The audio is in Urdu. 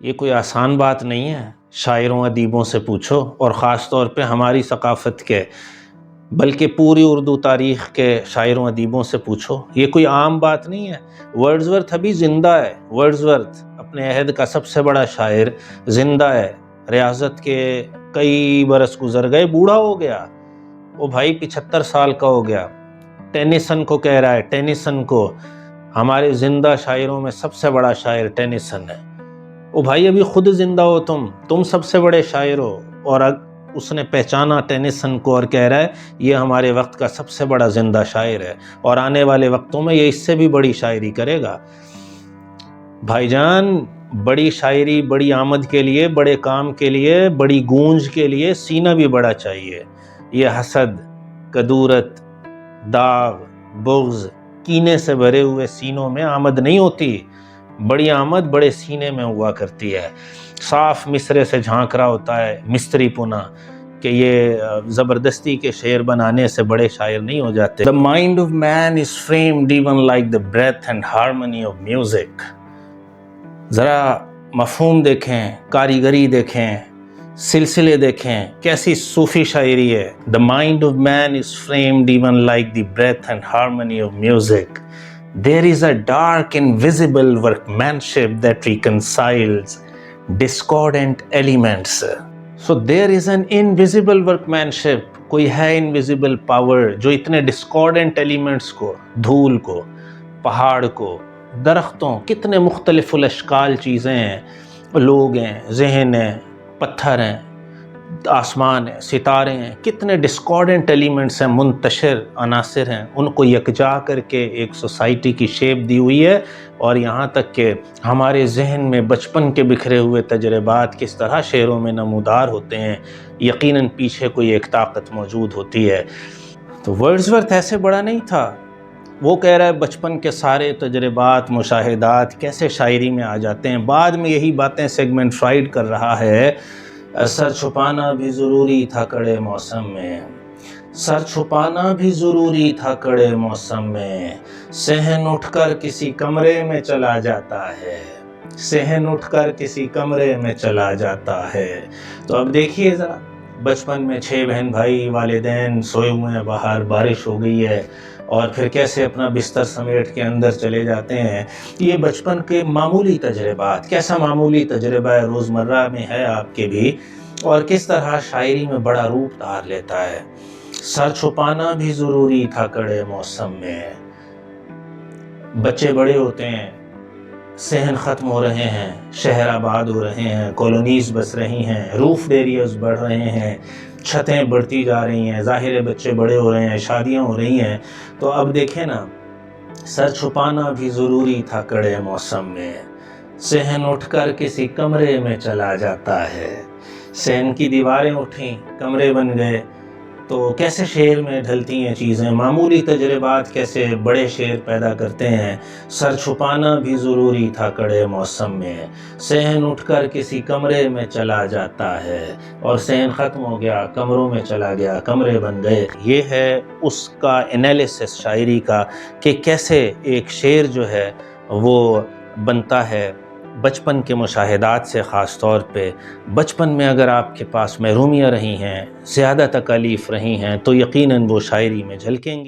یہ کوئی آسان بات نہیں ہے، شاعروں ادیبوں سے پوچھو، اور خاص طور پہ ہماری ثقافت کے بلکہ پوری اردو تاریخ کے شاعروں ادیبوں سے پوچھو، یہ کوئی عام بات نہیں ہے۔ ورڈزورتھ ابھی زندہ ہے، ورڈزورتھ اپنے عہد کا سب سے بڑا شاعر زندہ ہے، ریاضت کے کئی برس گزر گئے، بوڑھا ہو گیا، وہ بھائی 75 سال کا ہو گیا۔ ٹینیسن کو کہہ رہا ہے، ٹینیسن کو، ہمارے زندہ شاعروں میں سب سے بڑا شاعر ٹینیسن ہے۔ او بھائی ابھی خود زندہ ہو، تم سب سے بڑے شاعر ہو، اور اس نے پہچانا ٹینیسن کو اور کہہ رہا ہے یہ ہمارے وقت کا سب سے بڑا زندہ شاعر ہے، اور آنے والے وقتوں میں یہ اس سے بھی بڑی شاعری کرے گا۔ بھائی جان، بڑی شاعری، بڑی آمد کے لیے، بڑے کام کے لیے، بڑی گونج کے لیے سینہ بھی بڑا چاہیے۔ یہ حسد، کدورت، داغ، بغض، کینے سے بھرے ہوئے سینوں میں آمد نہیں ہوتی، بڑی آمد بڑے سینے میں ہوا کرتی ہے۔ صاف مصرے سے جھانک رہا ہوتا ہے مستری پنا کہ یہ زبردستی کے شعر بنانے سے بڑے شاعر نہیں ہو جاتے۔ The mind of man is framed even like the breath and harmony of music۔ ذرا مفہوم دیکھیں، کاریگری دیکھیں، سلسلے دیکھیں، کیسی صوفی شاعری ہے۔ The mind of man is framed even like the breath and harmony of music۔ There is a dark invisible workmanship that reconciles discordant elements۔ So there is an invisible workmanship، کوئی ہے invisible power جو اتنے discordant elements کو، دھول کو، پہاڑ کو، درختوں، کتنے مختلف الاشکال چیزیں ہیں، لوگ ہیں، ذہن ہیں، پتھر ہیں، آسمان ہے، ستارے ہیں، کتنے ڈسکارڈنٹ ایلیمنٹس ہیں، منتشر عناصر ہیں، ان کو یکجا کر کے ایک سوسائٹی کی شیپ دی ہوئی ہے۔ اور یہاں تک کہ ہمارے ذہن میں بچپن کے بکھرے ہوئے تجربات کس طرح شعروں میں نمودار ہوتے ہیں، یقیناً پیچھے کوئی ایک طاقت موجود ہوتی ہے۔ تو ورڈزورتھ ایسے بڑا نہیں تھا، وہ کہہ رہا ہے بچپن کے سارے تجربات، مشاہدات کیسے شاعری میں آ جاتے ہیں۔ بعد میں یہی باتیں سیگمنٹ فرائیڈ کر رہا ہے، سر چھپانا بھی ضروری تھا کڑے موسم میں، سر چھپانا بھی ضروری تھا کڑے موسم میں، صحن اٹھ کر کسی کمرے میں چلا جاتا ہے، صحن اٹھ کر کسی کمرے میں چلا جاتا ہے۔ تو اب دیکھیے ذرا، بچپن میں 6 بہن بھائی، والدین سوئے ہوئے ہیں باہر، بارش ہو گئی ہے، اور پھر کیسے اپنا بستر سمیٹ کے اندر چلے جاتے ہیں۔ یہ بچپن کے معمولی تجربات، کیسا معمولی تجربہ ہے، روزمرہ میں ہے آپ کے بھی، اور کس طرح شاعری میں بڑا روپ دھار لیتا ہے۔ سر چھپانا بھی ضروری تھا کڑے موسم میں، بچے بڑے ہوتے ہیں، صحن ختم ہو رہے ہیں، شہر آباد ہو رہے ہیں، کالونیز بس رہی ہیں، روف ایریاز بڑھ رہے ہیں، چھتیں بڑھتی جا رہی ہیں، ظاہر بچے بڑے ہو رہے ہیں، شادیاں ہو رہی ہیں۔ تو اب دیکھیں نا، سر چھپانا بھی ضروری تھا کڑے موسم میں، صحن اٹھ کر کسی کمرے میں چلا جاتا ہے۔ صحن کی دیواریں اٹھیں، کمرے بن گئے، تو کیسے شعر میں ڈھلتی ہیں چیزیں، معمولی تجربات کیسے بڑے شعر پیدا کرتے ہیں۔ سر چھپانا بھی ضروری تھا کڑے موسم میں، صحن اٹھ کر کسی کمرے میں چلا جاتا ہے، اور صحن ختم ہو گیا، کمروں میں چلا گیا، کمرے بن گئے۔ یہ ہے اس کا انالیسس شاعری کا، کہ کیسے ایک شعر جو ہے وہ بنتا ہے بچپن کے مشاہدات سے۔ خاص طور پہ بچپن میں اگر آپ کے پاس محرومیاں رہی ہیں، زیادہ تکالیف رہی ہیں، تو یقیناً وہ شاعری میں جھلکیں گی۔